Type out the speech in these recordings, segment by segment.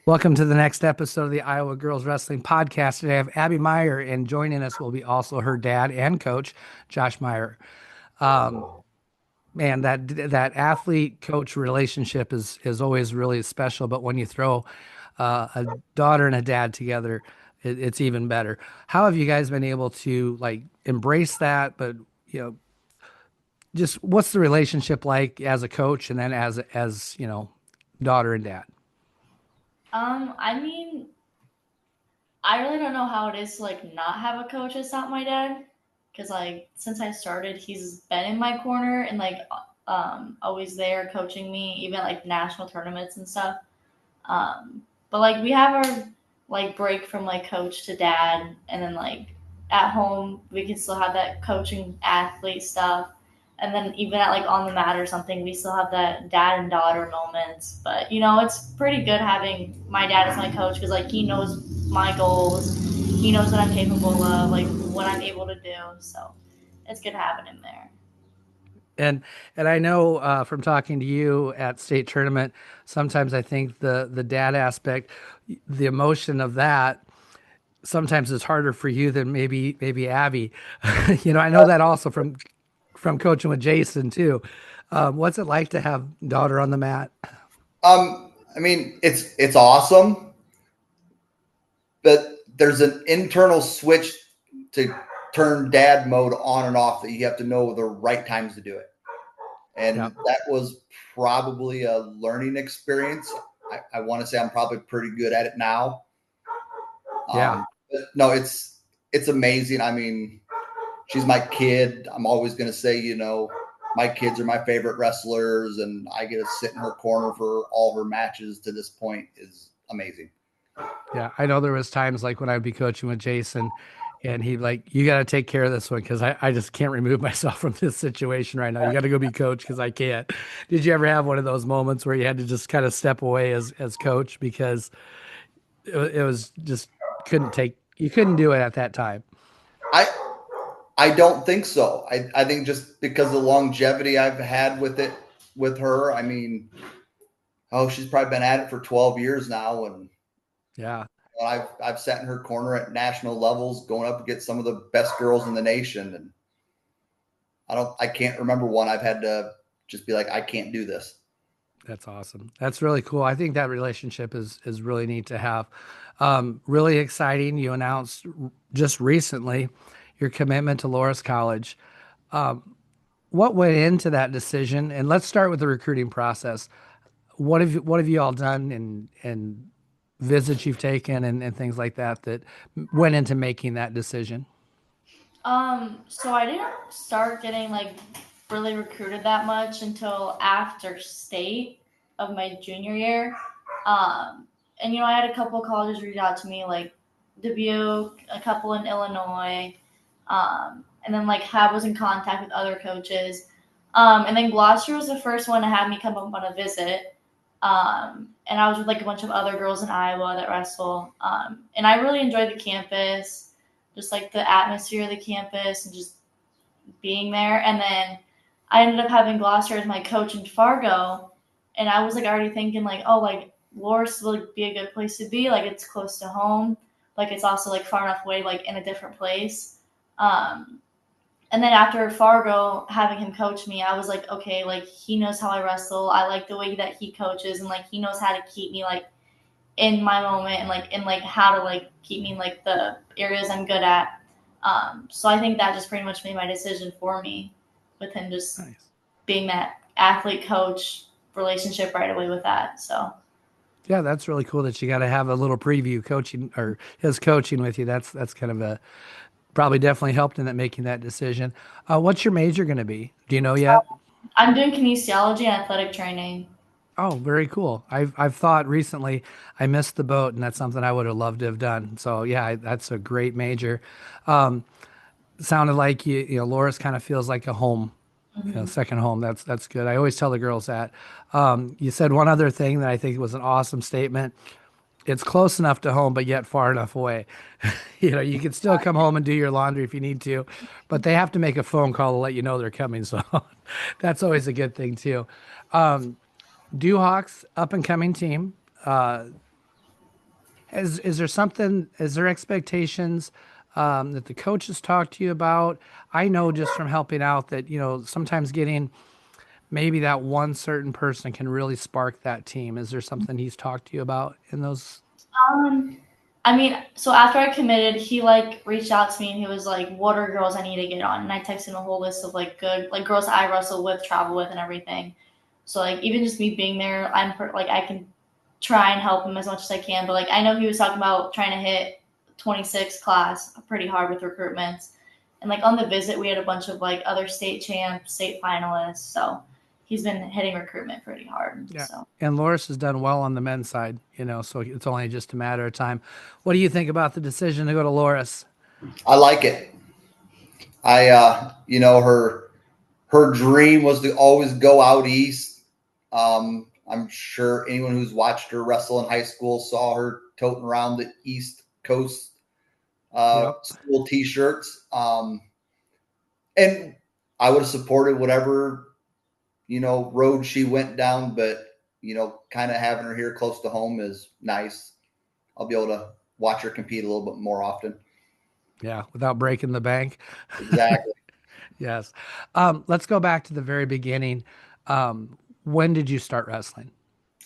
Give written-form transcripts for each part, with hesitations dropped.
Welcome to the next episode of the Iowa Girls Wrestling Podcast. Today I have Abby Meyrer, and joining us will be also her dad and coach, Josh Meyrer. Um, Man, that athlete coach relationship is always really special. But when you throw a daughter and a dad together, it's even better. How have you guys been able to like embrace that? But you know, just what's the relationship like as a coach, and then as daughter and dad? I mean, I really don't know how it is to like not have a coach that's not my dad, because like since I started, he's been in my corner and like always there coaching me, even at, like national tournaments and stuff. But like we have our like break from like coach to dad, and then like at home we can still have that coaching athlete stuff, and then even at like on the mat or something, we still have that dad and daughter moments. But it's pretty good having my dad as my coach because like he knows my goals, he knows what I'm capable of, like what I'm able to do. So it's good having him there. And and I know from talking to you at state tournament, sometimes I think the dad aspect, the emotion of that, sometimes is harder for you than maybe Abby. I know that also from coaching with Jason too. What's it like to have daughter on the mat? I mean, it's awesome, but there's an internal switch to turn dad mode on and off that you have to know the right times to do it. Yeah, And that was probably a learning experience. I want to say I'm probably pretty good at it now. yeah. But no, it's amazing. I mean, she's my kid. I'm always going to say, my kids are my favorite wrestlers, and I get to sit in her corner for all her matches to this point is amazing. Yeah, I know there was times like when I'd be coaching with Jason and he'd like, you got to take care of this one because I just can't remove myself from this situation right now. You got to go be coach because I can't. Did you ever have one of those moments where you had to just kind of step away as coach because it was just you couldn't do it at that time? I I don't think so. I think just because of the longevity I've had with it with her. I mean, she's probably been at it for 12 years now, and Yeah. I've sat in her corner at national levels, going up against some of the best girls in the nation, and I can't remember one I've had to just be like, I can't do this. That's awesome. That's really cool. I think that relationship is really neat to have. Really exciting. You announced just recently your commitment to Loras College. What went into that decision? And let's start with the recruiting process. What have you all done and visits you've taken and things like that that went into making that decision? So I didn't start getting like really recruited that much until after state of my junior year. And I had a couple of colleges reach out to me, like Dubuque, a couple in Illinois, and then like was in contact with other coaches. And then Gloucester was the first one to have me come up on a visit. And I was with like a bunch of other girls in Iowa that wrestle. And I really enjoyed the campus, just like the atmosphere of the campus and just being there. And then I ended up having Gloucester as my coach in Fargo. And I was like already thinking like, oh, like Loras will be a good place to be. Like it's close to home. Like it's also like far enough away, like in a different place. Um, and then after Fargo, having him coach me, I was like, okay, like he knows how I wrestle. I like the way that he coaches, and like he knows how to keep me like in my moment and like in like how to like keep me in like the areas I'm good at. So I think that just pretty much made my decision for me, with him just Nice. being that athlete coach relationship right away with that. So Yeah, that's really cool that you got to have a little preview coaching or his coaching with you. That's kind of a probably definitely helped in that making that decision. What's your major going to be? Do you know yet? I'm doing kinesiology and athletic training. Oh, very cool. I've thought recently I missed the boat, and that's something I would have loved to have done. So yeah, that's a great major. Um, Sounded like Laura's kind of feels like a home, Mm-hmm. second home. That's good. I always tell the girls that. You said one other thing that I think was an awesome statement. It's close enough to home, but yet far enough away. You can still come home and do your laundry if you need to, but they have to make a phone call to let you know they're coming. So that's always a good thing too. Dewhawks, up and coming team. Is there something, is there expectations that the coaches talk to you about? I know just from helping out that, sometimes getting maybe that one certain person can really spark that team. Is there something he's talked to you about in those? Um, I mean, so after I committed, he like reached out to me and he was like, "What are girls I need to get on?" And I texted him a whole list of like good like girls I wrestle with, travel with, and everything. So like even just me being there, like I can try and help him as much as I can. But like I know he was talking about trying to hit 26 class pretty hard with recruitments, and like on the visit we had a bunch of like other state champs, state finalists. So he's been hitting recruitment pretty hard. Yeah. So. And Loris has done well on the men's side, so it's only just a matter of time. What do you think about the decision to go to Loris? I like it. Her dream was to always go out east. I'm sure anyone who's watched her wrestle in high school saw her toting around the East Coast Yep. school T-shirts. And I would have supported whatever road she went down, but kind of having her here close to home is nice. I'll be able to watch her compete a little bit more often. Yeah, without breaking the bank. Exactly. Yes. Let's go back to the very beginning. When did you start wrestling?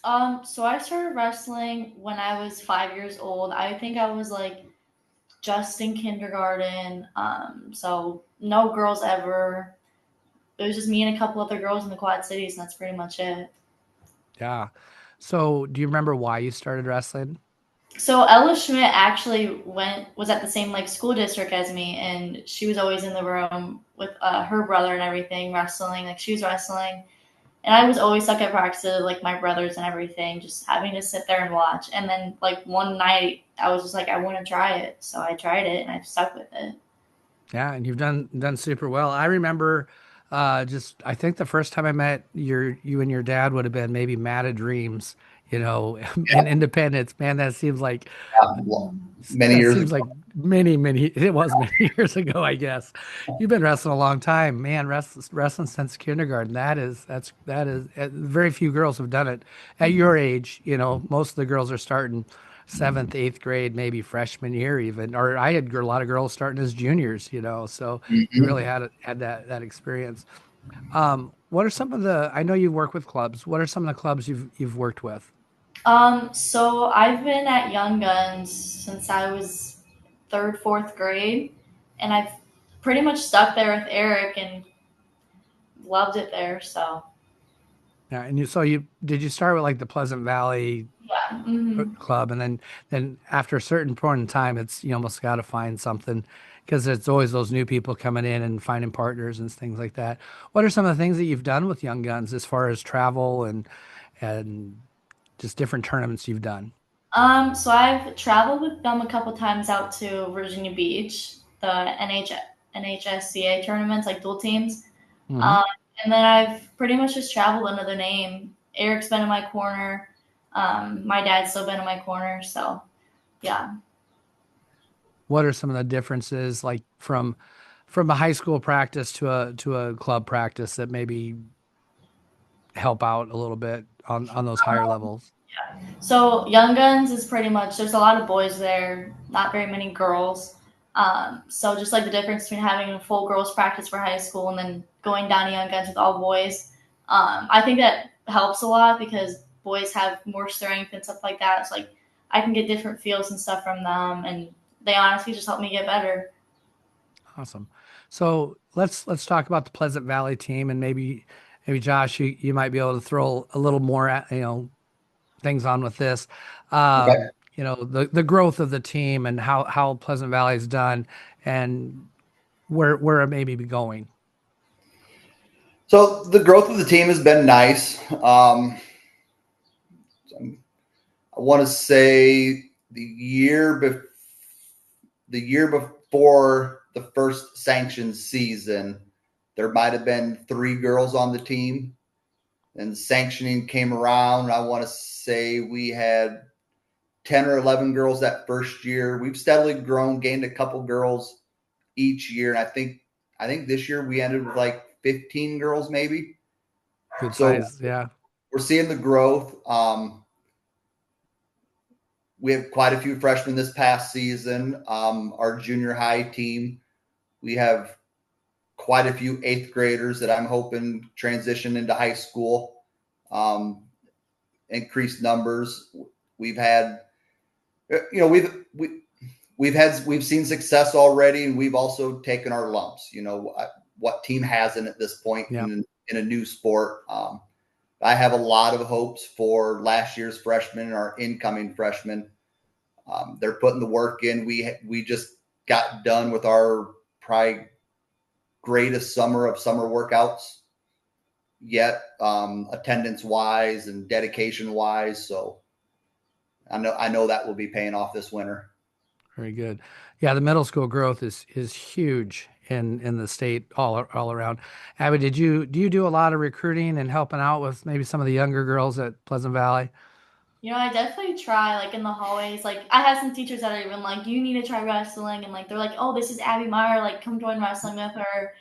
So I started wrestling when I was 5 years old. I think I was like just in kindergarten. So no girls ever. It was just me and a couple other girls in the Quad Cities, and that's pretty much it. Yeah. So do you remember why you started wrestling? So Ella Schmidt actually was at the same like school district as me, and she was always in the room with her brother and everything wrestling. Like she was wrestling, and I was always stuck at practice, like my brothers and everything, just having to sit there and watch. And then like one night, I was just like, I want to try it, so I tried it, and I've stuck with it. Yeah, and you've done super well. I remember just I think the first time I met you and your dad would have been maybe Mad at Dreams, Yeah. in Independence. Man, that seems like Well, many that years seems ago. like many it was many years ago, I guess. You've been wrestling a long time, man. Wrestling since kindergarten. That is very few girls have done it at your age. Most of the girls are starting seventh, eighth grade, maybe freshman year even. Or I had a lot of girls starting as juniors. So you really Mhm. had that experience. What are some of the? I know you work with clubs. What are some of the clubs you've worked with? So I've been at Young Guns since I was third, fourth grade, and I've pretty much stuck there with Eric and loved it there. So Yeah, and you start with like the Pleasant Valley yeah. Hmm. club, and then after a certain point in time, it's you almost got to find something because it's always those new people coming in and finding partners and things like that. What are some of the things that you've done with Young Guns as far as travel and just different tournaments you've done? So I've traveled with them a couple times out to Virginia Beach, the NHSCA tournaments, like dual teams. Hmm. Um, and then I've pretty much just traveled under the name. Eric's been in my corner. My dad's still been in my corner. So yeah. What are some of the differences like from a high school practice to a club practice that maybe help out a little bit on those higher levels? So Young Guns is pretty much there's a lot of boys there, not very many girls. So just like the difference between having a full girls practice for high school and then going down to Young Guns with all boys, I think that helps a lot because boys have more strength and stuff like that. It's like I can get different feels and stuff from them, and they honestly just help me get better. Awesome. So let's talk about the Pleasant Valley team and maybe Josh, you might be able to throw a little more things on with this. Okay. The growth of the team and how Pleasant Valley's done and where it may be going. So the growth of the team has been nice. I want to say the year before the first sanctioned season, there might have been 3 girls on the team. And sanctioning came around. I want to say we had 10 or 11 girls that first year. We've steadily grown, gained a couple girls each year. And I think this year we ended with like 15 girls maybe. Good So size, yeah. we're seeing the growth. We have quite a few freshmen this past season. Our junior high team, we have quite a few 8th graders that I'm hoping transition into high school. Increased numbers. We've had, we've seen success already, and we've also taken our lumps. What team hasn't at this point in a new sport? I have a lot of hopes for last year's freshmen and our incoming freshmen. They're putting the work in. We just got done with our probably greatest summer of summer workouts yet, attendance wise and dedication wise. So I know that will be paying off this winter. Very good. Yeah, the middle school growth is huge in the state all around. Abby, do you do a lot of recruiting and helping out with maybe some of the younger girls at Pleasant Valley? I definitely try, like, in the hallways. Like, I have some teachers that are even like, you need to try wrestling. And, like, they're like, oh, this is Abby Meyrer. Like, come join wrestling with her.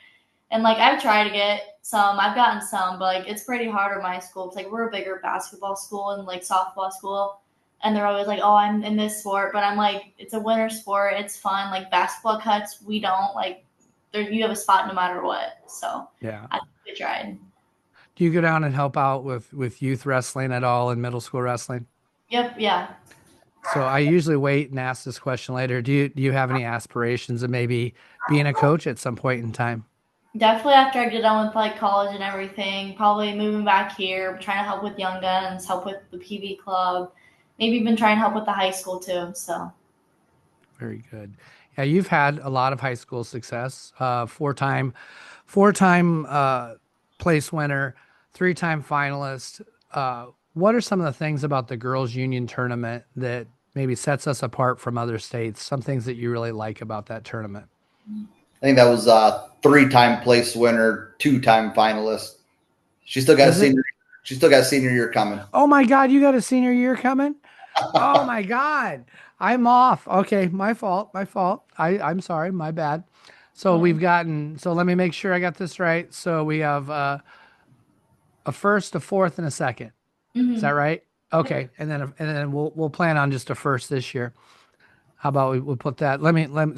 And, like, I've tried to get some. I've gotten some. But, like, it's pretty hard at my school. It's like, we're a bigger basketball school and, like, softball school. And they're always like, oh, I'm in this sport. But I'm like, it's a winter sport. It's fun. Like, basketball cuts, we don't. Like, you have a spot no matter what. So, Yeah. I tried. Do you go down and help out with youth wrestling at all and middle school wrestling? Yep, yeah. So I usually wait and ask this question later. Do you have any aspirations of maybe being a coach at some point in time? Definitely after I get done with, like, college and everything, probably moving back here, trying to help with Young Guns, help with the PV club, maybe even trying to help with the high school too. So Very good. Yeah, you've had a lot of high school success. Four-time place winner, 3-time finalist. What are some of the things about the girls' union tournament that maybe sets us apart from other states? Some things that you really like about that tournament? I think that was a 3-time place winner, 2-time finalist. She still got a senior year coming. Oh my God, you got a senior year coming? Oh my God. I'm off. Okay, my fault. I'm sorry, my bad. So let me make sure I got this right. So we have a first, a fourth, and a second. Is that right? Okay. And then we'll plan on just a first this year. How about we'll put that?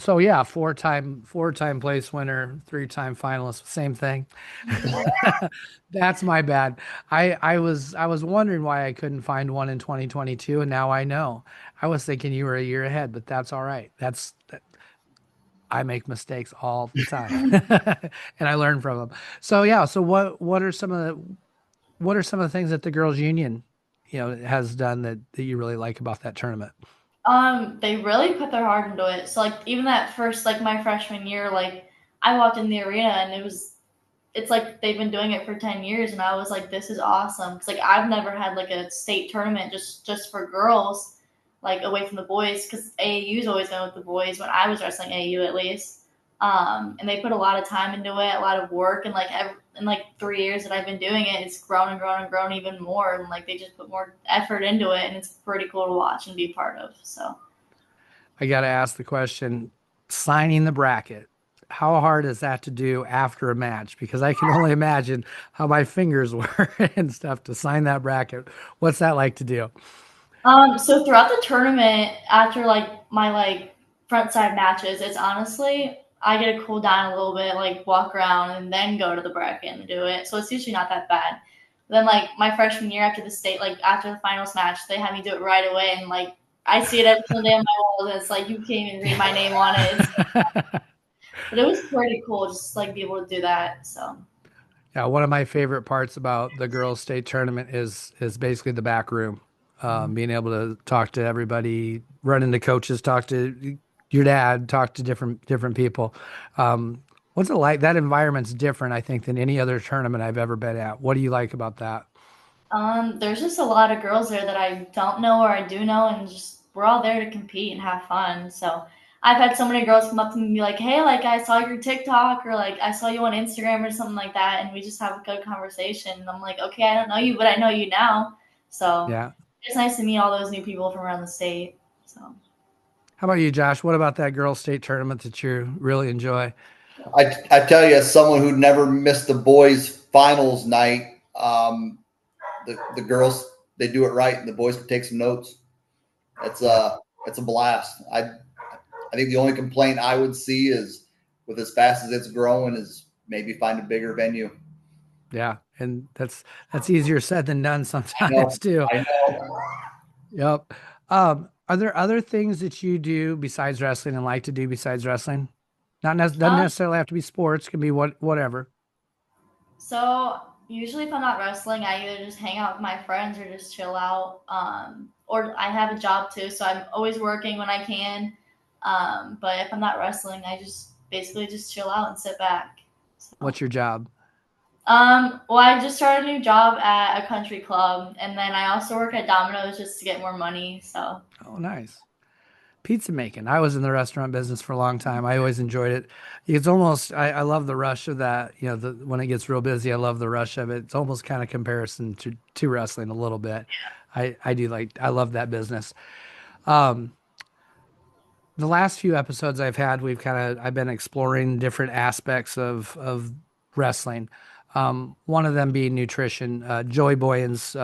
So yeah, 4-time place winner, 3-time finalist, same thing. That's my bad. I was wondering why I couldn't find one in 2022, and now I know. I was thinking you were a year ahead, but that's all right. I make mistakes all the time, and I learn from them. So yeah. So what are some of the things that the girls' union, has done that you really like about that tournament? They really put their heart into it. So, like, even that first, like, my freshman year, like, I walked in the arena and it's like they've been doing it for 10 years. And I was like, this is awesome. Cause, like, I've never had, like, a state tournament just for girls, like, away from the boys. Cause AAU's always been with the boys when I was wrestling AAU at least. And they put a lot of time into it, a lot of work. And, like, in, like, 3 years that I've been doing it, it's grown and grown and grown even more. And, like, they just put more effort into it, and it's pretty cool to watch and be a part of. So I got to ask the question, signing the bracket. How hard is that to do after a match? Because I can only imagine how my fingers were and stuff to sign that bracket. What's that like to do? So throughout the tournament, after, like, my, like, front side matches, it's honestly, I get to cool down a little bit, like, walk around and then go to the bracket and do it. So it's usually not that bad. Then, like, my freshman year after the state, like, after the finals match, they had me do it right away. And, like, I see it every single day on my wall, and it's like, you can't even read my name on it. But it was pretty cool just, like, be able to do that. So yeah, one of my favorite parts about the girls' state tournament is basically the back room, being able to talk to everybody, run into coaches, talk to your dad, talk to different people. What's it like? That environment's different, I think, than any other tournament I've ever been at. What do you like about that? there's just a lot of girls there that I don't know or I do know, and just we're all there to compete and have fun. So I've had so many girls come up to me and be like, hey, like, I saw your TikTok, or like, I saw you on Instagram or something like that, and we just have a good conversation. And I'm like, okay, I don't know you, but I know you now. So Yeah. it's nice to meet all those new people from around the state. So How about you, Josh? What about that girls' state tournament that you really enjoy? I tell you, as someone who never missed the boys' finals night, the girls, they do it right, and the boys can take some notes. It's a blast. I think the only complaint I would see is with as fast as it's growing is maybe find a bigger venue. Yeah, and that's easier said than done I know, sometimes too. I know. Yep. Are there other things that you do besides wrestling and like to do besides wrestling? Doesn't Um, necessarily have to be sports, can be whatever. so usually if I'm not wrestling, I either just hang out with my friends or just chill out. Or I have a job too, so I'm always working when I can. But if I'm not wrestling, I just basically just chill out and sit back. So. What's your job? Well, I just started a new job at a country club, and then I also work at Domino's just to get more money. So, Oh, nice. Pizza making. I was in the restaurant business for a long time. I always enjoyed it. It's almost I love the rush of that. When it gets real busy, I love the rush of it. It's almost kind of comparison to wrestling a little bit. I love that business. Um, the last few episodes I've had, I've been exploring different aspects of wrestling. One of them being nutrition. Joey Boyens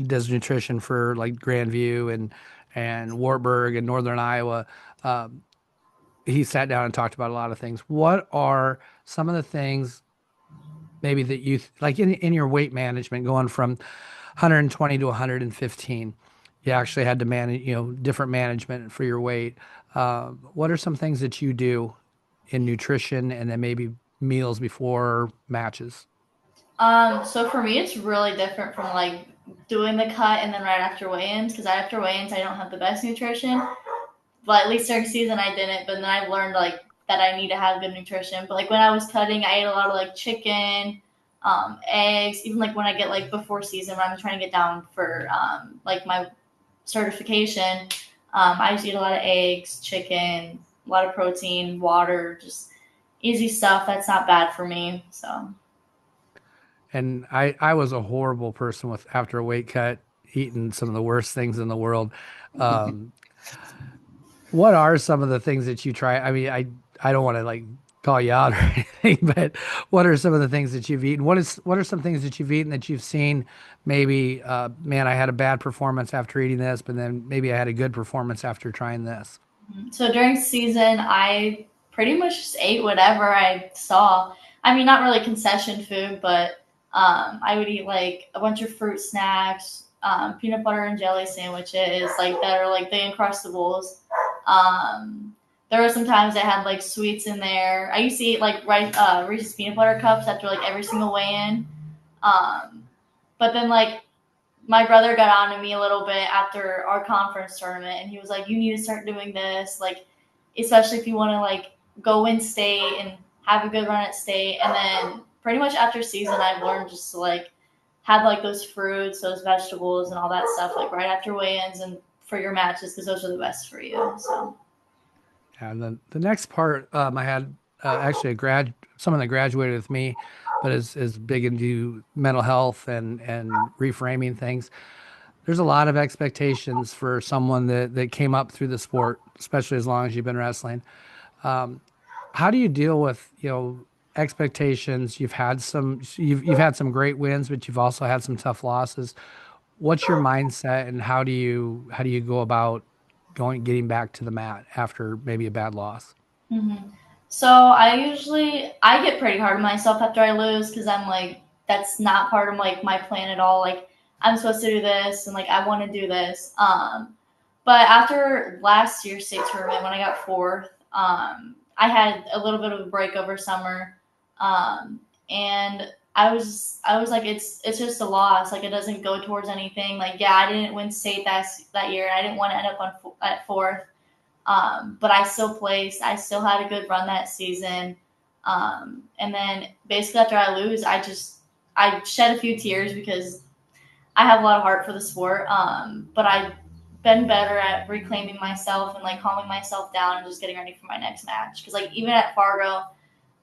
does nutrition for like Grandview and Wartburg and Northern Iowa. Um, he sat down and talked about a lot of things. What are some of the things maybe that like in your weight management going from 120 to 115? You actually had to manage, different management for your weight. What are some things that you do in nutrition and then maybe meals before matches? so for me, it's really different from like doing the cut and then right after weigh-ins because right after weigh-ins, I don't have the best nutrition. But at least during season, I didn't. But then I've learned like that I need to have good nutrition. But like when I was cutting, I ate a lot of like chicken, eggs. Even like when I get like before season, when I'm trying to get down for like my certification, I just eat a lot of eggs, chicken, a lot of protein, water, just easy stuff. That's not bad for me. So. And I was a horrible person with after a weight cut, eating some of the worst things in the world. Um, what are some of the things that you try? I mean, I don't want to like call you out or anything, but what are some of the things that you've eaten? What are some things that you've eaten that you've seen? Maybe, man, I had a bad performance after eating this, but then maybe I had a good performance after trying this. So during season, I pretty much just ate whatever I saw. I mean, not really concession food, but I would eat like a bunch of fruit snacks, peanut butter and jelly sandwiches, like that are like the Uncrustables. There were some times I had like sweets in there. I used to eat like Reese's peanut butter cups after like every single weigh-in. Um, but then like my brother got on to me a little bit after our conference tournament and he was like, you need to start doing this, like especially if you want to like go in state and have a good run at state. And then pretty much after season I've learned just to like have like those fruits, those vegetables and all that stuff like right after weigh-ins and for your matches because those are the best for you. So And then the next part, I had actually someone that graduated with me, but is big into mental health and reframing things. There's a lot of expectations for someone that came up through the sport, especially as long as you've been wrestling. How do you deal with, expectations? You've had some great wins, but you've also had some tough losses. What's your mindset and how do you go about getting back to the mat after maybe a bad loss? hmm So I get pretty hard on myself after I lose because I'm like that's not part of like my plan at all. Like I'm supposed to do this and like I want to do this. But after last year's state tournament when I got fourth, I had a little bit of a break over summer, and I was like it's just a loss. Like it doesn't go towards anything. Like yeah, I didn't win state that year, and I didn't want to end up at fourth. But I still placed. I still had a good run that season. And then basically after I lose, I shed a few tears because I have a lot of heart for the sport. But I've been better at reclaiming myself and like calming myself down and just getting ready for my next match. Because like even at Fargo,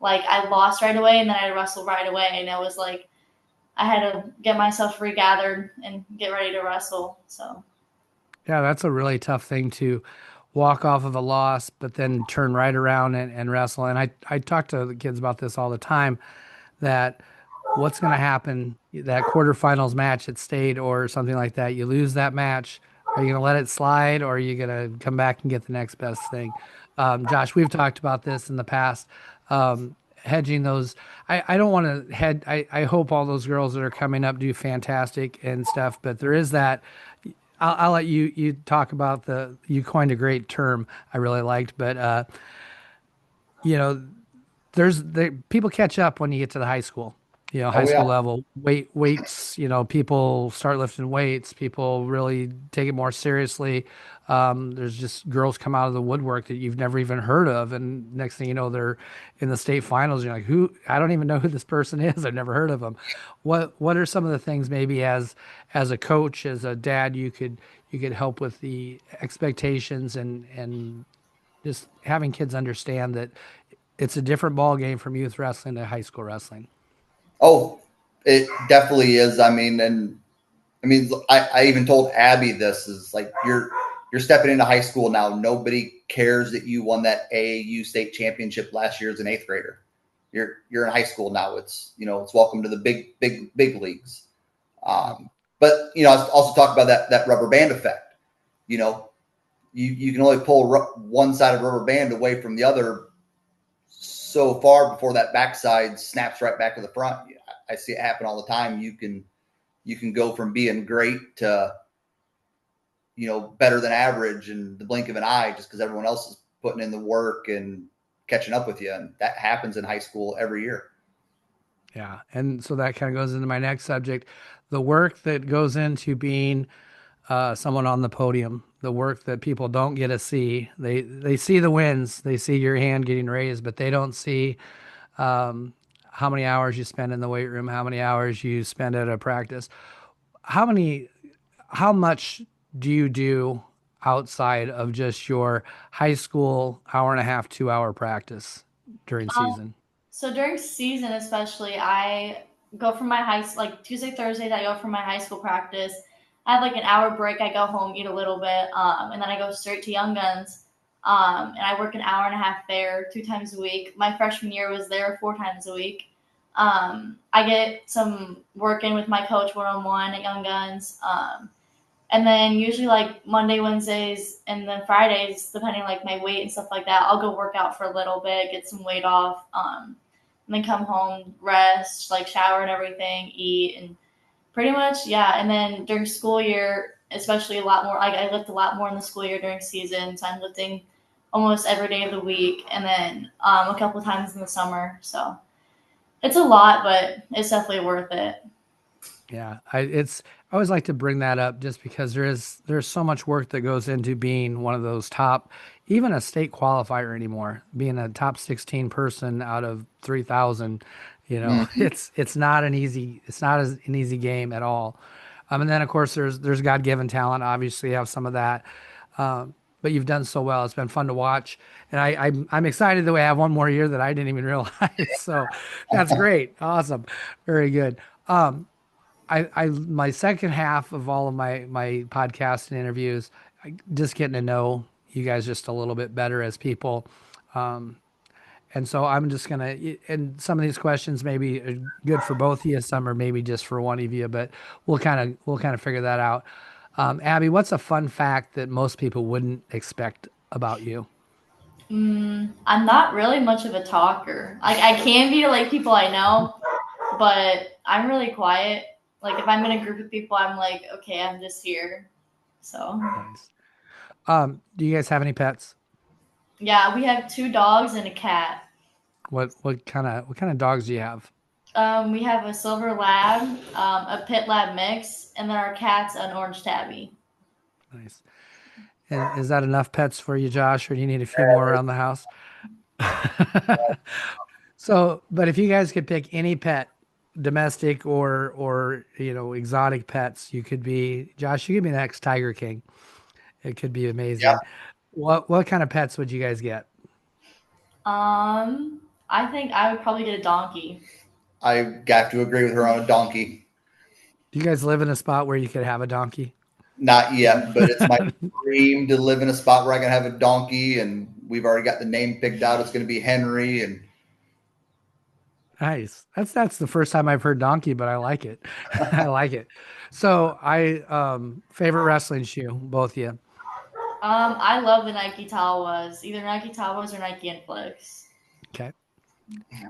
like I lost right away and then I wrestled right away, and it was like I had to get myself regathered and get ready to wrestle. So. Yeah, that's a really tough thing to walk off of a loss, but then turn right around and wrestle. And I talk to the kids about this all the time that what's going to happen that quarterfinals match at state or something like that, you lose that match. Are you going to let it slide, or are you going to come back and get the next best thing? Josh, we've talked about this in the past. Hedging those, I don't want to head. I hope all those girls that are coming up do fantastic and stuff, but there is that. I'll let you talk about you coined a great term I really liked, but you know, people catch up when you get to the high school, high Oh school yeah. level. Weights, people start lifting weights. People really take it more seriously. There's just girls come out of the woodwork that you've never even heard of, and next thing you know, they're in the state finals. You're like, who? I don't even know who this person is. I've never heard of them. What are some of the things maybe as a coach, as a dad, you could help with the expectations and just having kids understand that it's a different ball game from youth wrestling to high school wrestling. Oh, it definitely is. I even told Abby this is like you're stepping into high school now. Nobody cares that you won that AAU state championship last year as an eighth grader. You're in high school now. It's welcome to the big leagues. But I also talk about that rubber band effect. You can only pull one side of a rubber band away from the other so far before that backside snaps right back to the front. I see it happen all the time. You can go from being great to better than average in the blink of an eye, just because everyone else is putting in the work and catching up with you, and that happens in high school every year. Yeah, and so that kind of goes into my next subject, the work that goes into being someone on the podium, the work that people don't get to see. They see the wins, they see your hand getting raised, but they don't see how many hours you spend in the weight room, how many hours you spend at a practice. How much do you do outside of just your high school hour and a half, 2 hour practice during Um, season? so during season, especially, I go from my like Tuesday, Thursdays. I go from my high school practice. I have like an hour break. I go home, eat a little bit, and then I go straight to Young Guns. And I work an hour and a half there 2 times a week. My freshman year was there 4 times a week. I get some work in with my coach one-on-one at Young Guns. And then usually like Monday, Wednesdays, and then Fridays, depending like my weight and stuff like that, I'll go work out for a little bit, get some weight off, and then come home, rest, like shower and everything, eat, and pretty much, yeah. And then during school year, especially a lot more, like I lift a lot more in the school year during season. So I'm lifting almost every day of the week, and then a couple times in the summer. So it's a lot, but it's definitely worth it. Yeah, I always like to bring that up just because there's so much work that goes into being one of those top, even a state qualifier anymore, being a top 16 person out of 3,000. Mm-hmm. It's not an easy game at all. And then of course there's God given talent. Obviously, you have some of that. But you've done so well. It's been fun to watch, and I'm excited that we have one more year that I didn't even realize. So that's great, awesome, very good. My second half of all of my podcasts and interviews, just getting to know you guys just a little bit better as people. And so I'm just gonna, and some of these questions maybe are good for both of you, some are maybe just for one of you, but we'll kind of figure that out. Abby, what's a fun fact that most people wouldn't expect about you? I'm not really much of a talker. Like I can be to like people I know, but I'm really quiet. Like if I'm in a group of people, I'm like, okay, I'm just here. So Nice. Do you guys have any pets? yeah, we have 2 dogs and a cat. What kind of dogs do you have? We have a silver lab, a pit lab mix, and then our cat's an orange tabby. Nice. And is that enough pets for you, Josh, or do you need a few more around the house? So, but if you guys could pick any pet, domestic or exotic pets, you could be Josh. You could be the next Tiger King. It could be Yeah, amazing. What kind of pets would you guys get? I think I would probably get a donkey. I got to agree with her on a donkey. Do you guys live in a spot where you could have a donkey? Not yet, but it's my dream to live in a spot where I can have a donkey, and we've already got the name picked out. It's going to be Henry, and Nice. That's the first time I've heard donkey, but I like it. I like it. So favorite wrestling shoe, both of you. I love the Nike Tawas, either Nike Tawas or Nike Inflex. Okay.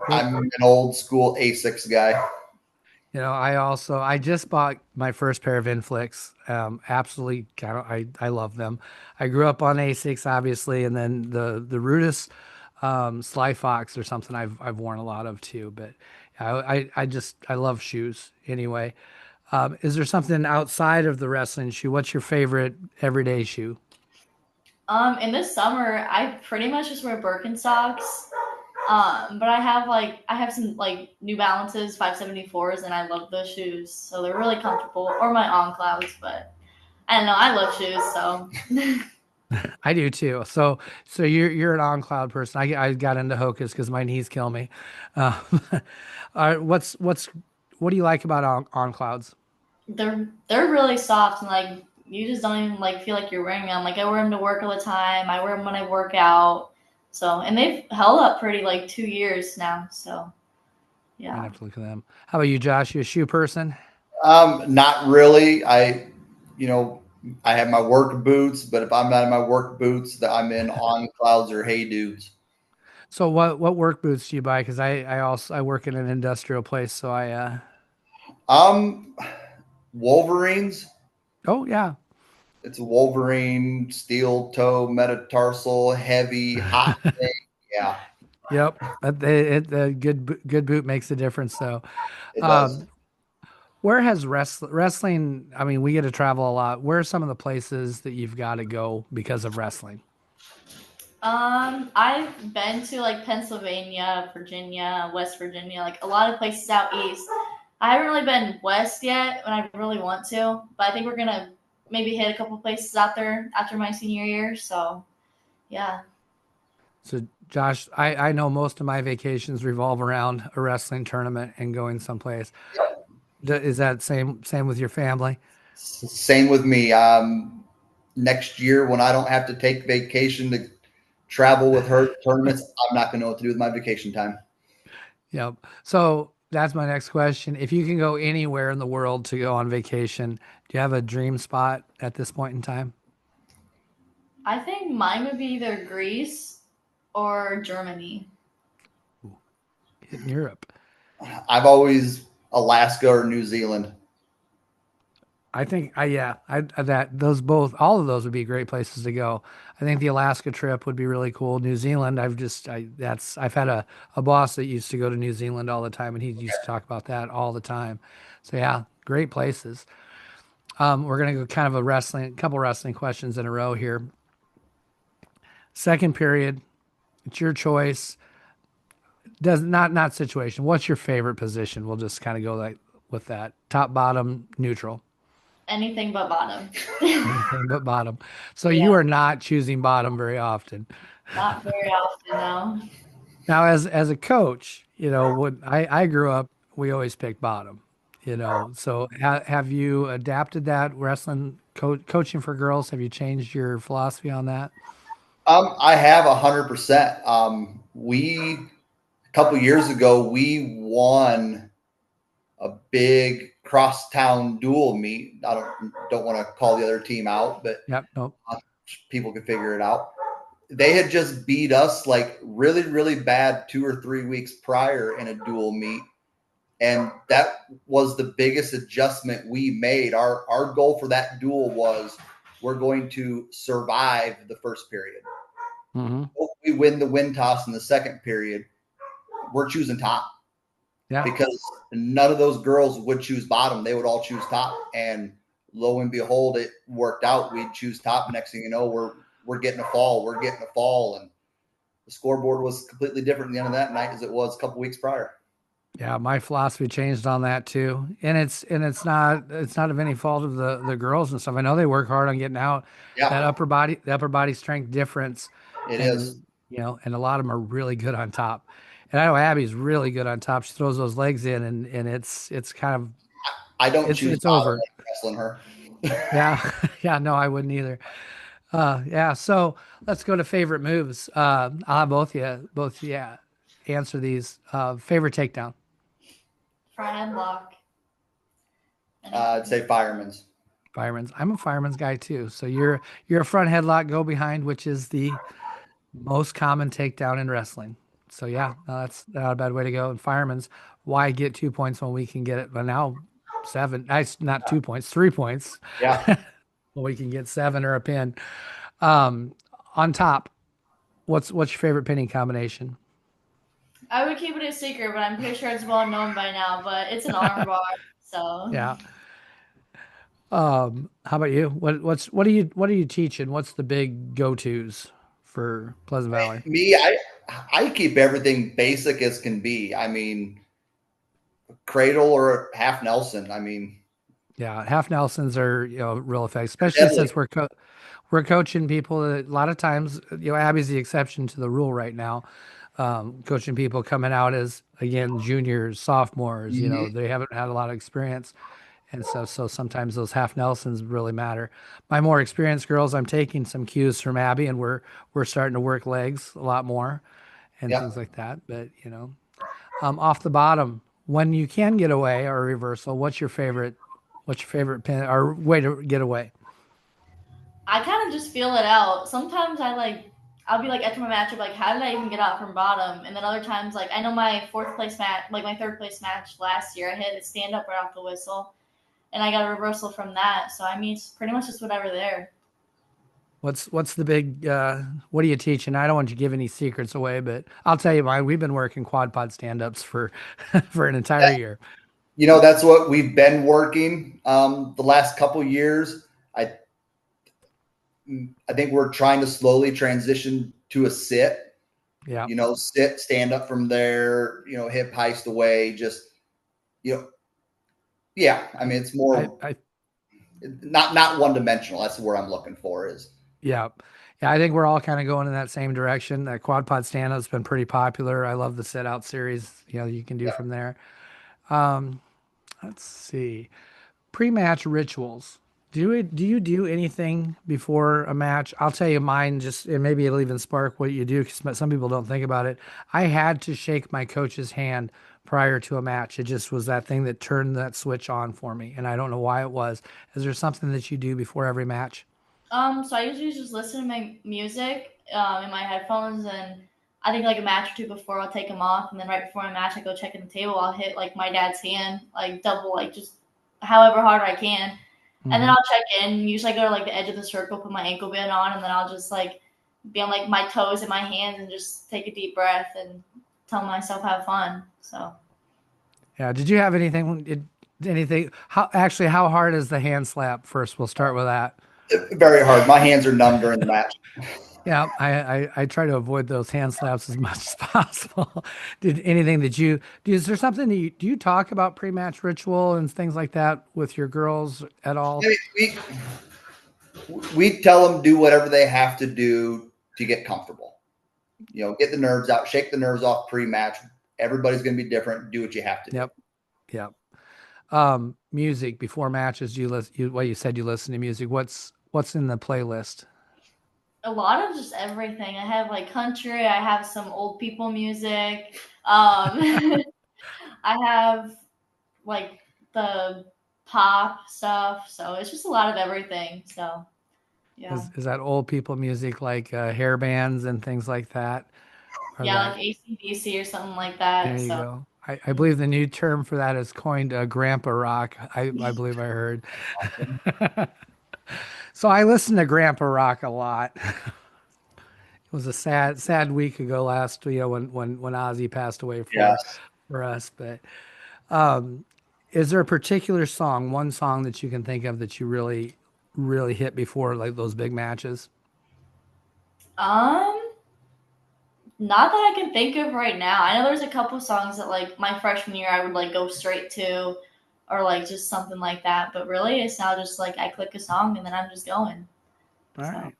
I'm an old school Asics guy. I just bought my first pair of Inflicts. Absolutely, I love them. I grew up on Asics, obviously, and then the Rudis Sly Fox or something I've worn a lot of too. But I love shoes anyway. Is there something outside of the wrestling shoe? What's your favorite everyday shoe? In the summer, I pretty much just wear Birkenstocks. But I have some like New Balances 574s, and I love those shoes, so they're really comfortable. Or my On Clouds, but I don't know. I love shoes, so I do too. So you're an on cloud person. I got into Hocus because my knees kill me. Uh, all right, what do you like about on clouds? they're really soft and like you just don't even like feel like you're wearing them. Like I wear them to work all the time. I wear them when I work out. So and they've held up pretty like 2 years now. So I'm gonna yeah. have to look at them. How about you, Josh? You a shoe person? Not really. You know, I have my work boots, but if I'm not in my work boots, that I'm in On Clouds or Hey Dudes. So what work boots do you buy? Because I work in an industrial place, so Um, Wolverines. oh yeah. It's a Wolverine steel toe metatarsal heavy hot thing. Yeah, Yep. The good boot makes a difference though. it does. Um, where has wrestling? I mean, we get to travel a lot. Where are some of the places that you've got to go because of wrestling? I've been to like Pennsylvania, Virginia, West Virginia, like a lot of places out east. I haven't really been west yet, and I really want to, but I think we're gonna maybe hit a couple places out there after my senior year. So yeah. So, Josh, I know most of my vacations revolve around a wrestling tournament and going someplace. Is that same with your family? Same with me. Next year when I don't have to take vacation to travel with her to tournaments, I'm not going to know what to do with my vacation time. Yep. So that's my next question. If you can go anywhere in the world to go on vacation, do you have a dream spot at this point in time? I think mine would be either Greece or Germany. In Europe. I've always Alaska or New Zealand. I think that those both all of those would be great places to go. I think the Alaska trip would be really cool. New Zealand, I've had a boss that used to go to New Zealand all the time and he used to talk about that all the time. So yeah, great places. We're gonna go kind of couple wrestling questions in a row here. Second period, it's your choice. Does not situation. What's your favorite position? We'll just kind of go like with that. Top, bottom, neutral. Anything but bottom. Anything but bottom. So you Yeah, are not choosing bottom very often. not very often though. Now, as a coach, when I grew up, we always picked bottom. So have you adapted that wrestling coaching for girls? Have you changed your philosophy on that? I have 100%. We a couple years ago we won a big crosstown dual meet. I don't want to call the other team out, but Yep. Nope. people can figure it out. They had just beat us like really, really bad 2 or 3 weeks prior in a dual meet. And that was the biggest adjustment we made. Our goal for that duel was we're going to survive the first period. Mm-hmm. If we win the win toss in the second period, we're choosing top Yeah. because none of those girls would choose bottom. They would all choose top. And lo and behold, it worked out. We'd choose top. Next thing you know, we're getting a fall. We're getting a fall. And the scoreboard was completely different at the end of that night as it was a couple weeks prior. Yeah, my philosophy changed on that too. And it's not of any fault of the girls and stuff. I know they work hard on getting out Yeah, the upper body strength difference. it is. And a lot of them are really good on top. And I know Abby's really good on top. She throws those legs in and it's kind of I don't choose it's bottom over. like wrestling her. Yeah. Yeah, no, I wouldn't either. Yeah, so let's go to favorite moves. I'll have both yeah, answer these. Favorite takedown. Front end block. I'd say firemen's. Fireman's. I'm a fireman's guy too. So you're a front headlock go behind, which is the most common takedown in wrestling. So yeah, no, that's not a bad way to go. And fireman's, why get 2 points when we can get it? But now 7. That's not 2 points, 3 points. Yeah. Well, we can get 7 or a pin. On top, what's your favorite pinning combination? I would keep it a secret, but I'm pretty sure it's well known by now. But it's an armbar, so Yeah. How about you? What are you teaching? What's the big go-tos for Pleasant Valley? Me, I keep everything basic as can be. I mean, cradle or half Nelson. I mean, Yeah, half Nelsons are real effective, especially since we're coaching people. A lot of times, Abby's the exception to the rule right now. Coaching people coming out as again juniors, sophomores. They haven't had a lot of experience, and so sometimes those half Nelsons really matter. My more experienced girls, I'm taking some cues from Abby, and we're starting to work legs a lot more and things like that. But off the bottom, when you can get away or reversal, what's your favorite pin or way to get away? I kind of just feel it out. Sometimes I'll be like after my match, I'm like, how did I even get out from bottom? And then other times, like I know my 4th place match, like my 3rd place match last year, I hit a stand up right off the whistle, and I got a reversal from that. So I mean, it's pretty much just whatever there. What's the big? What are you teaching? I don't want you to give any secrets away, but I'll tell you mine. We've been working quad pod stand ups for for an entire year. That's what we've been working the last couple years. I think we're trying to slowly transition to a sit. Yeah. Sit, stand up from there. Hip heist away. Just yeah. I mean, it's more not one dimensional. That's where I'm looking for is. Yeah. Yeah, I think we're all kind of going in that same direction. That quad pod stand up's been pretty popular. I love the sit out series, you can do from there. Let's see. Pre-match rituals. Do you do anything before a match? I'll tell you mine, and maybe it'll even spark what you do, because some people don't think about it. I had to shake my coach's hand prior to a match. It just was that thing that turned that switch on for me, and I don't know why it was. Is there something that you do before every match? So I usually just listen to my music in my headphones, and I think like a match or two before I'll take them off, and then right before my match I go check in the table. I'll hit like my dad's hand, like double, like just however hard I can, and then I'll check in. Usually I go to like the edge of the circle, put my ankle band on, and then I'll just like be on like my toes and my hands and just take a deep breath and tell myself have fun. So yeah, did you have anything? How hard is the hand slap? First, we'll start with that. Very hard. My hands are numb during the match. Yeah, I try to avoid those hand slaps as much as possible. Is there something do you talk about pre-match ritual and things like that with your girls at all? We tell them do whatever they have to do to get comfortable. Get the nerves out, shake the nerves off pre-match. Everybody's going to be different. Do what you have to do. Yep. Music before matches. You said you listen to music. What's in the playlist? A lot of just everything. I have like country. I have some old people music. I have like the pop stuff. So it's just a lot of everything. So yeah. Is that old people music like hair bands and things like that? Like AC/DC or something like that. There you go. I believe the new term for that is coined grandpa rock. I believe I heard. So I listened to grandpa rock a lot. It was a sad week ago last, when Ozzy passed away for us. But is there a particular song, one song that you can think of that you really, really hit before like those big matches? Not that I can think of right now. I know there's a couple songs that like my freshman year I would like go straight to, or like just something like that. But really, it's now just like I click a song and then I'm just going. All right.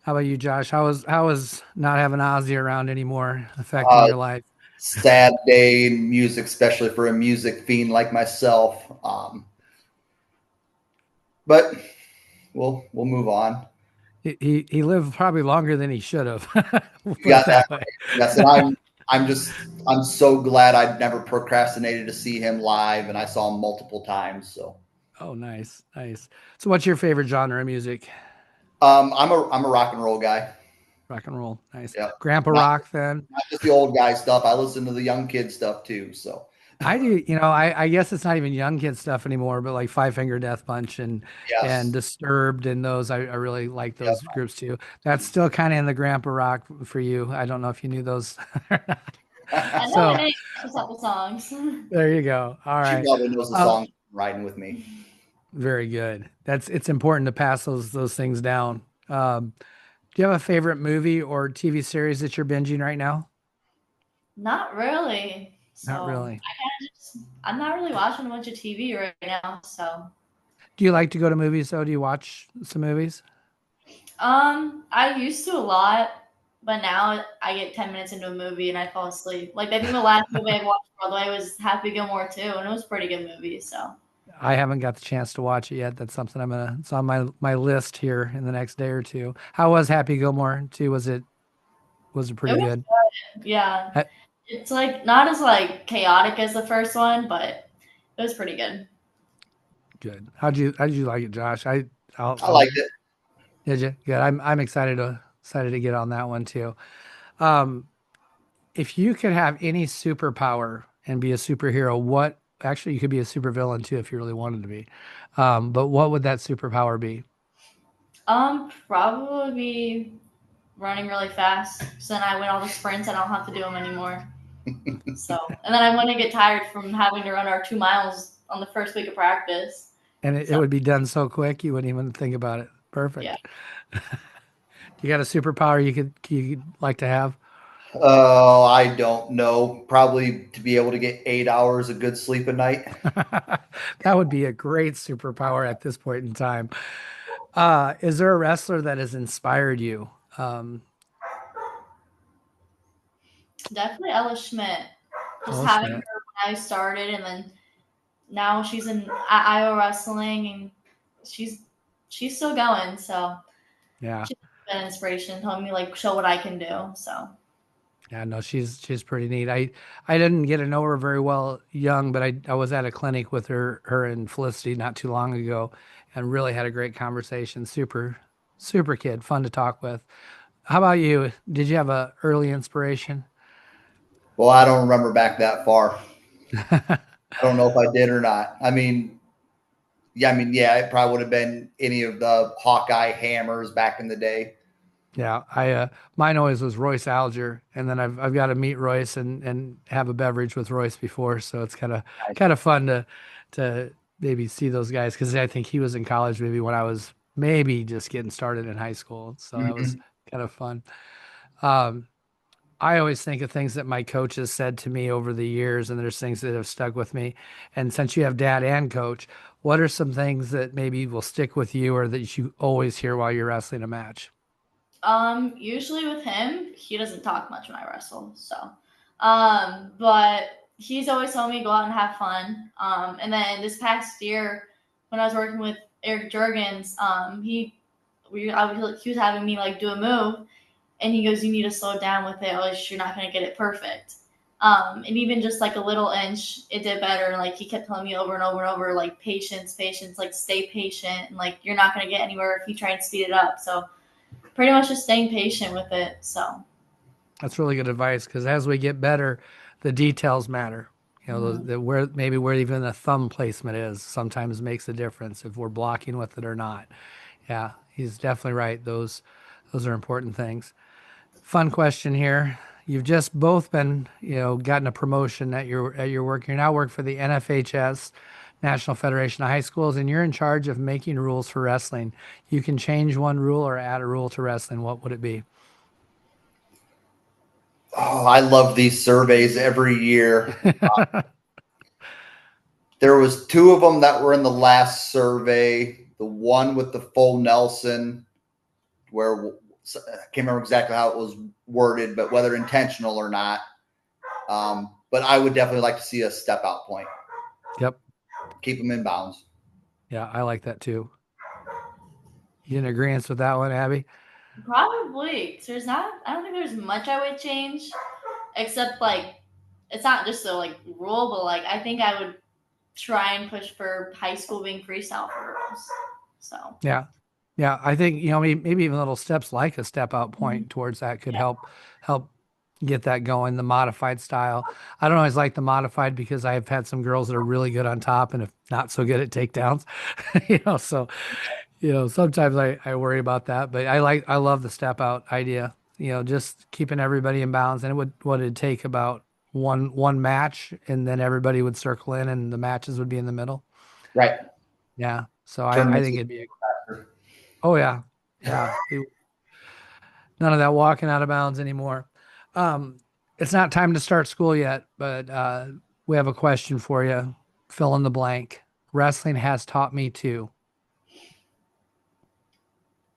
How about you, Josh? How was not having Ozzy around anymore affecting your life? Sad day in music, especially for a music fiend like myself. But we'll move on. He lived probably longer than he should have. Got that way. Yes, and I'm so glad I'd never procrastinated to see him live, and I saw him multiple times. So Oh, nice, nice. So, what's your favorite genre of music? I'm a rock and roll guy. Rock and roll, nice. Yeah. Grandpa Not rock, then. not just the old guy stuff. I listen to the young kid stuff too. So I do, I guess it's not even young kid stuff anymore, but like Five Finger Death Punch and yes. Disturbed and those, I really like Yep. those groups too. That's still kind of in the grandpa rock for you. I don't know if you knew those. I know the So name, just a couple songs. there you go. All She right. probably knows the Um, song "Riding with Me." very good. It's important to pass those things down. Do you have a favorite movie or TV series that you're binging right now? Not really. Not So really. I'm not really watching a bunch of TV right now. So Do you like to go to movies though? Do you watch some movies? I used to a lot, but now I get 10 minutes into a movie and I fall asleep. Like I think the last movie I watched Broadway was Happy Gilmore 2, and it was a pretty good movie. So I haven't got the chance to watch it yet. That's something it's on my list here in the next day or two. How was Happy Gilmore 2? Was it it pretty was good? yeah. Uh, It's like not as like chaotic as the first one, but it was pretty good. Good. How did you like it, Josh? I I'll liked it. did you? Good. I'm excited to get on that one too. Um, if you could have any superpower and be a superhero, what actually you could be a supervillain too if you really wanted to be. But what would that superpower be? Probably be running really fast. So then I win all the sprints. I don't have to do them anymore. So and then I wouldn't get tired from having to run our 2 miles on the first week of practice. And it So would be done so quick you wouldn't even think about it. yeah. Perfect. You got a superpower you could like to have? Oh, I don't know. Probably to be able to get 8 hours of good sleep a night. That would be a great superpower at this point in time. Is there a wrestler that has inspired you? Definitely Ella Schmidt. Just Ella having her Schmidt. when I started, and then now she's in Iowa wrestling, and she's she's still going. So Yeah. she's been an inspiration, telling me like show what I can do. So Yeah, no, she's pretty neat. I didn't get to know her very well young, but I was at a clinic with her and Felicity not too long ago and really had a great conversation. Super kid, fun to talk with. How about you? Did you have a early inspiration? Well, I don't remember back that far. I don't know if I did or not. Yeah, it probably would have been any of the Hawkeye hammers back in the day. Yeah, I mine always was Royce Alger, and then I've got to meet Royce and have a beverage with Royce before, so it's kind of fun to maybe see those guys because I think he was in college maybe when I was maybe just getting started in high school, so that was Mhm. kind of fun. Um, I always think of things that my coaches said to me over the years, and there's things that have stuck with me. And since you have dad and coach, what are some things that maybe will stick with you or that you always hear while you're wrestling a match? usually with him, he doesn't talk much when I wrestle. So, but he's always telling me go out and have fun. And then this past year, when I was working with Eric Jurgens, he was having me like do a move, and he goes, "You need to slow down with it, or else you're not gonna get it perfect." And even just like a little inch, it did better. And like he kept telling me over and over and over, like patience, patience, like stay patient, and like you're not gonna get anywhere if you try and speed it up. So pretty much just staying patient with it. So That's really good advice because as we get better, the details matter. Where maybe where even the thumb placement is sometimes makes a difference if we're blocking with it or not. Yeah, he's definitely right. Those are important things. Fun question here. You've just both been, gotten a promotion at your work. You now work for the NFHS, National Federation of High Schools, and you're in charge of making rules for wrestling. You can change one rule or add a rule to wrestling. What would it be? Oh, I love these surveys every year. There was two of them that were in the last survey. The one with the full Nelson, where I can't remember exactly how it was worded, but whether intentional or not. But I would definitely like to see a step out point. Yep. Keep them in bounds. Yeah, I like that too. You in agreement with that one, Abby? probably 'cause I don't think there's much I would change except like it's not just a like rule, but like I think I would try and push for high school being freestyle for girls. So Yeah. Yeah. I think, maybe even little steps like a step out point towards that could Yeah. help get that going, the modified style. I don't always like the modified because I've had some girls that are really good on top and if not so good at takedowns, so, sometimes I worry about that, but I love the step out idea, just keeping everybody in bounds, and what it'd take about one match and then everybody would circle in and the matches would be in the middle. Right. Yeah. So I Tournaments think is it'd be, faster. oh yeah. Yeah. None of that walking out of bounds anymore. Um, it's not time to start school yet, but we have a question for you. Fill in the blank. Wrestling has taught me to.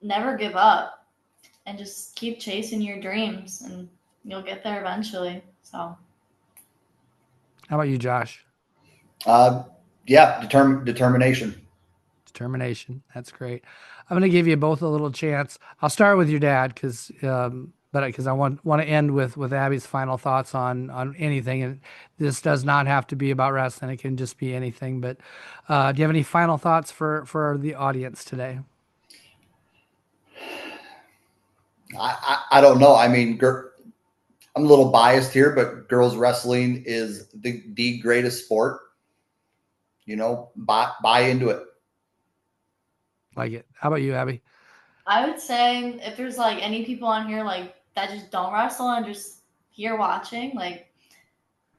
never give up and just keep chasing your dreams and you'll get there eventually. So How about you, Josh? Uh, yeah, determination. Determination. That's great. I'm going to give you both a little chance. I'll start with your dad because I want to end with Abby's final thoughts on anything. And this does not have to be about wrestling. It can just be anything. But do you have any final thoughts for the audience today? I don't know. I mean, I'm a little biased here, but girls wrestling is the greatest sport. Buy into it. Like it. How about you, Abby? I would say if there's like any people on here like that just don't wrestle and just here watching, like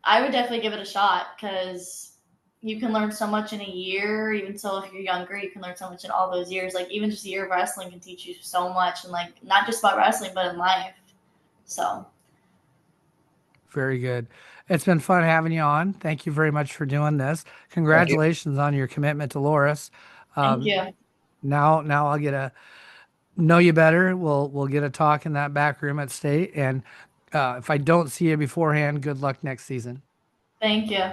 I would definitely give it a shot because you can learn so much in a year. Even so, if you're younger, you can learn so much in all those years. Like even just a year of wrestling can teach you so much, and like not just about wrestling, but in life. So Very good. It's been fun having you on. Thank you very much for doing this. Thank you. Congratulations on your commitment to Loris. thank Um, you. now I'll get a know you better. We'll get a talk in that back room at state. And if I don't see you beforehand, good luck next season. Thank you.